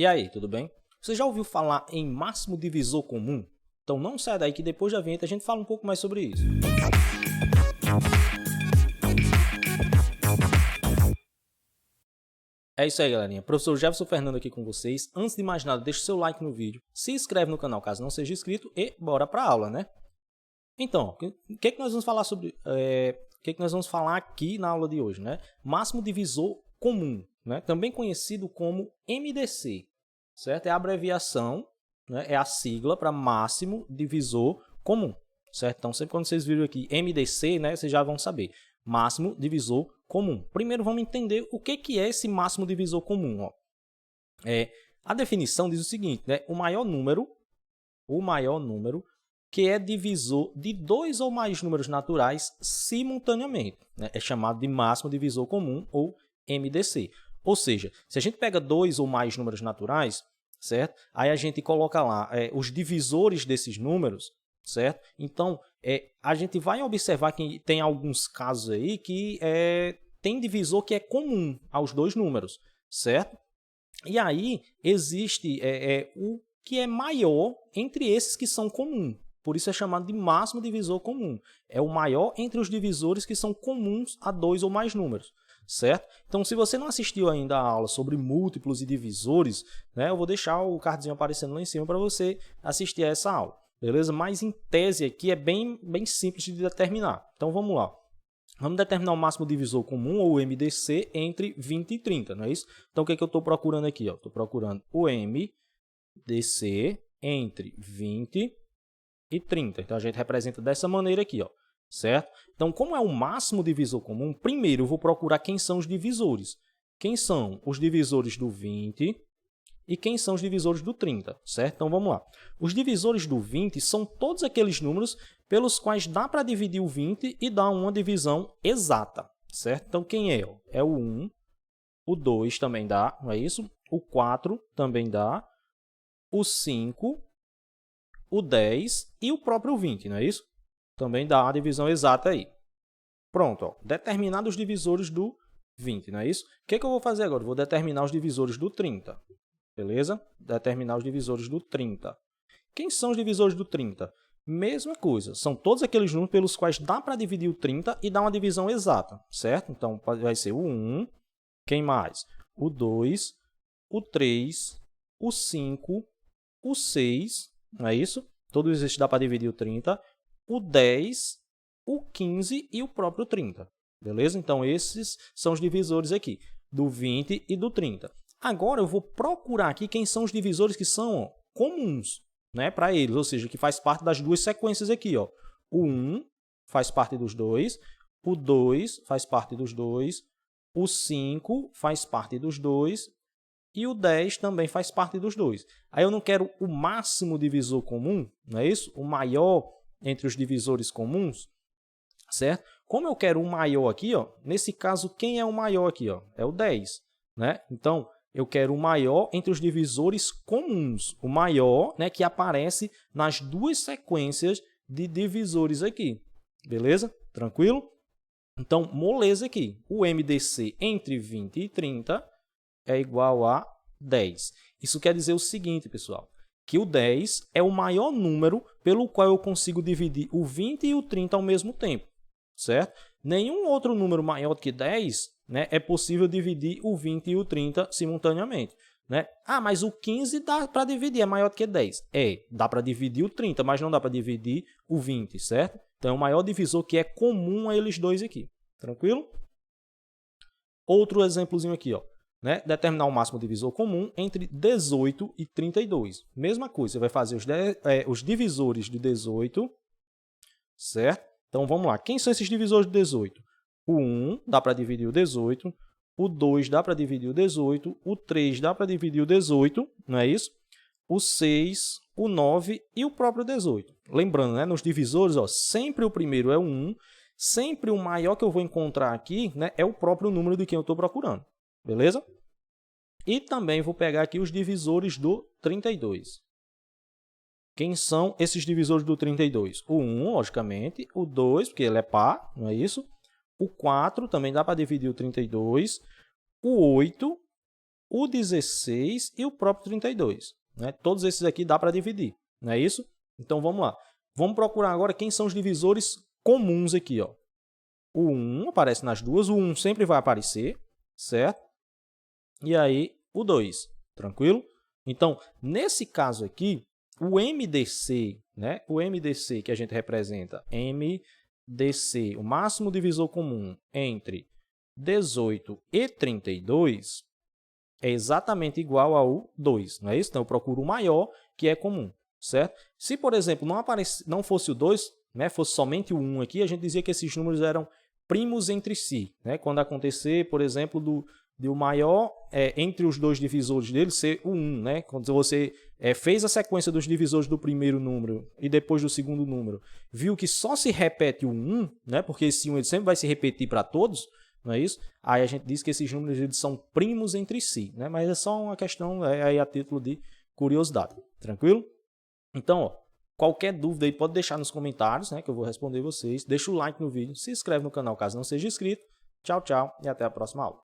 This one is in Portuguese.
E aí, tudo bem? Você já ouviu falar em máximo divisor comum? Então não sai daí que depois da vinheta a gente fala um pouco mais sobre isso. É isso aí, galerinha. Professor Jefferson Fernando aqui com vocês. Antes de mais nada, deixa o seu like no vídeo, se inscreve no canal caso não seja inscrito e bora para a aula, né? Então, o que nós vamos falar sobre? O que nós vamos falar aqui na aula de hoje, né? Máximo divisor comum, né? Também conhecido como MDC, certo? É a abreviação, né? É a sigla para máximo divisor comum, certo? Então, sempre quando vocês viram aqui MDC, né? Vocês já vão saber. Máximo divisor comum. Primeiro, vamos entender o que é esse máximo divisor comum. Ó. A definição diz o seguinte, né? O maior número que é divisor de dois ou mais números naturais simultaneamente, né? É chamado de máximo divisor comum ou MDC. Ou seja, se a gente pega dois ou mais números naturais, certo? Aí a gente coloca lá os divisores desses números, certo? Então, a gente vai observar que tem alguns casos aí que tem divisor que é comum aos dois números, certo? E aí existe o que é maior entre esses que são comuns. Por isso é chamado de máximo divisor comum. É o maior entre os divisores que são comuns a dois ou mais números, certo? Então, se você não assistiu ainda a aula sobre múltiplos e divisores, né, eu vou deixar o cardzinho aparecendo lá em cima para você assistir a essa aula, beleza? Mas em tese aqui é bem simples de determinar. Então, vamos lá. Vamos determinar o máximo divisor comum, ou MDC, entre 20 e 30, não é isso? Então, o que eu estou procurando aqui? Estou procurando o MDC entre 20 e 30. Então, a gente representa dessa maneira aqui, ó, certo? Então, como é o máximo divisor comum, primeiro eu vou procurar quem são os divisores. Quem são os divisores do 20 e quem são os divisores do 30, certo? Então, vamos lá. Os divisores do 20 são todos aqueles números pelos quais dá para dividir o 20 e dar uma divisão exata, certo? Então, quem é? É o 1, o 2 também dá, não é isso? O 4 também dá, o 5, o 10 e o próprio 20, não é isso? Também dá a divisão exata aí. Pronto, ó. Determinados os divisores do 20, não é isso? O que eu vou fazer agora? Vou determinar os divisores do 30. Beleza? Determinar os divisores do 30. Quem são os divisores do 30? Mesma coisa. São todos aqueles números pelos quais dá para dividir o 30 e dar uma divisão exata, certo? Então, vai ser o 1. Quem mais? O 2, o 3, o 5, o 6, não é isso? Todos esses dá para dividir o 30. O 10, o 15 e o próprio 30. Beleza? Então, esses são os divisores aqui, do 20 e do 30. Agora, eu vou procurar aqui quem são os divisores que são comuns, né, para eles, ou seja, que faz parte das duas sequências aqui. Ó. O 1 faz parte dos dois, o 2 faz parte dos dois, o 5 faz parte dos dois e o 10 também faz parte dos dois. Aí eu não quero o máximo divisor comum, não é isso? O maior entre os divisores comuns, certo? Como eu quero o maior aqui, ó, nesse caso, quem é o maior aqui? Ó? É o 10, né? Então, eu quero o maior entre os divisores comuns, o maior, né, que aparece nas duas sequências de divisores aqui, beleza? Tranquilo? Então, moleza aqui, o MDC entre 20 e 30 é igual a 10. Isso quer dizer o seguinte, pessoal, que o 10 é o maior número pelo qual eu consigo dividir o 20 e o 30 ao mesmo tempo, certo? Nenhum outro número maior do que 10, né, é possível dividir o 20 e o 30 simultaneamente, né? Ah, mas o 15 dá para dividir, é maior do que 10. Dá para dividir o 30, mas não dá para dividir o 20, certo? Então, é o maior divisor que é comum a eles dois aqui. Tranquilo? Outro exemplozinho aqui, ó. Né? Determinar o máximo divisor comum entre 18 e 32. Mesma coisa, você vai fazer os divisores de 18, certo? Então, vamos lá. Quem são esses divisores de 18? O 1 dá para dividir o 18, o 2 dá para dividir o 18, o 3 dá para dividir o 18, não é isso? O 6, o 9 e o próprio 18. Lembrando, né, nos divisores, ó, sempre o primeiro é o 1, sempre o maior que eu vou encontrar aqui, né, é o próprio número de quem eu estou procurando. Beleza? E também vou pegar aqui os divisores do 32. Quem são esses divisores do 32? O 1, logicamente, o 2, porque ele é par, não é isso? O 4 também dá para dividir o 32, o 8, o 16 e o próprio 32. Né? Todos esses aqui dá para dividir, não é isso? Então, vamos lá. Vamos procurar agora quem são os divisores comuns aqui. Ó. O 1 aparece nas duas, o 1 sempre vai aparecer, certo? E aí, o 2, tranquilo? Então, nesse caso aqui, o MDC, né? O MDC que a gente representa, MDC, o máximo divisor comum entre 18 e 32, é exatamente igual ao 2, não é isso? Então, eu procuro o maior, que é comum, certo? Se, por exemplo, não fosse o 2, né, fosse somente o 1 aqui, a gente dizia que esses números eram primos entre si. Né? Quando acontecer, por exemplo, do maior entre os dois divisores dele ser o 1. Né? Quando você fez a sequência dos divisores do primeiro número e depois do segundo número, viu que só se repete o 1, né? Porque esse 1 ele sempre vai se repetir para todos, não é isso? Aí a gente diz que esses números eles são primos entre si, né? Mas é só uma questão aí a título de curiosidade, tranquilo? Então, ó, qualquer dúvida aí pode deixar nos comentários, né, que eu vou responder vocês. Deixa o like no vídeo, se inscreve no canal caso não seja inscrito. Tchau, tchau e até a próxima aula.